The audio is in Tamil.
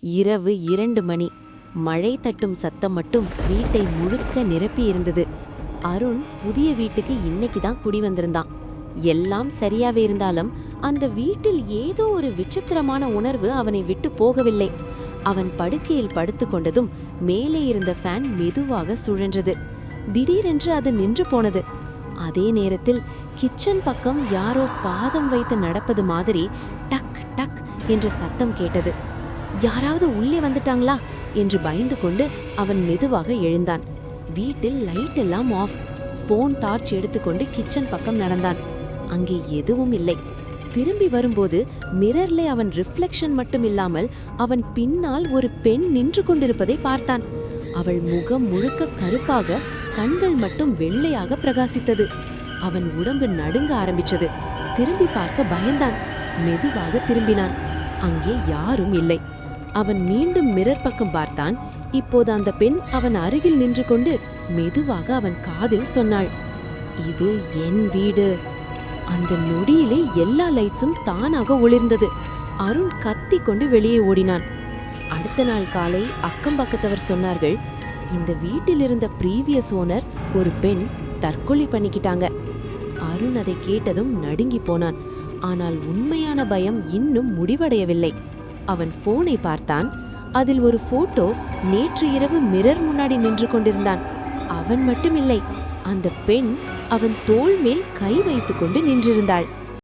இரவு 2 மணி. மழை தட்டும் சத்தம் மட்டும் வீட்டை முழுக்க நிரப்பி இருந்தது. அருண் புதிய வீட்டுக்கு இன்னைக்கு தான் குடி வந்திருந்தான். எல்லாம் சரியாவே இருந்தாலும் அந்த வீட்டில் ஏதோ ஒரு விசித்திரமான உணர்வு அவனை விட்டு போகவில்லை. அவன் படுக்கையில் படுத்து கொண்டதும் மேலே இருந்த ஃபேன் மெதுவாக சுழன்றது. திடீரென்று அது நின்று போனது. அதே நேரத்தில் கிச்சன் பக்கம் யாரோ பாதம் வைத்து நடப்பது மாதிரி டக் டக் என்ற சத்தம் கேட்டது. யாராவது உள்ளே வந்துட்டாங்களா என்று பயந்து கொண்டு அவன் மெதுவாக எழுந்தான். வீட்டில் லைட் எல்லாம் ஆஃப். போன் டார்ச் எடுத்துக்கொண்டு கிச்சன் பக்கம் நடந்தான். அங்கே எதுவும் இல்லை. திரும்பி வரும்போது மிரர்ல அவன் ரிஃப்ளெக்ஷன் மட்டும் இல்லாமல் அவன் பின்னால் ஒரு பெண் நின்று கொண்டிருப்பதை பார்த்தான். அவள் முகம் முழுக்க கருப்பாக, கண்கள் மட்டும் வெள்ளையாக பிரகாசித்தது. அவன் உடம்பு நடுங்க ஆரம்பிச்சது. திரும்பி பார்க்க பயந்தான். மெதுவாக திரும்பினான். அங்கே யாரும் இல்லை. அவன் மீண்டும் மிரர் பக்கம் பார்த்தான். இப்போது அந்த பெண் அவன் அருகில் நின்று கொண்டு மெதுவாக அவன் காதில் சொன்னாள், "இது என் வீடு." அந்த நொடியிலே எல்லா லைட்ஸும் தானாக ஒளிர்ந்தது. அருண் கத்தி கொண்டு வெளியே ஓடினான். அடுத்த நாள் காலை அக்கம் பக்கத்தவர் சொன்னார்கள், இந்த வீட்டில் இருந்த ப்ரீவியஸ் ஓனர் ஒரு பெண் தற்கொலை பண்ணிக்கிட்டாங்க. அருண் அதை கேட்டதும் நடுங்கி போனான். ஆனால் உண்மையான பயம் இன்னும் முடிவடையவில்லை. அவன் போனை பார்த்தான். அதில் ஒரு போட்டோ நேற்று இரவு மிரர் முன்னாடி நின்று கொண்டிருந்தான். அவன் மட்டுமில்லை, அந்த பெண் அவன் தோள் மேல் கை வைத்துக் கொண்டு நின்றிருந்தாள்.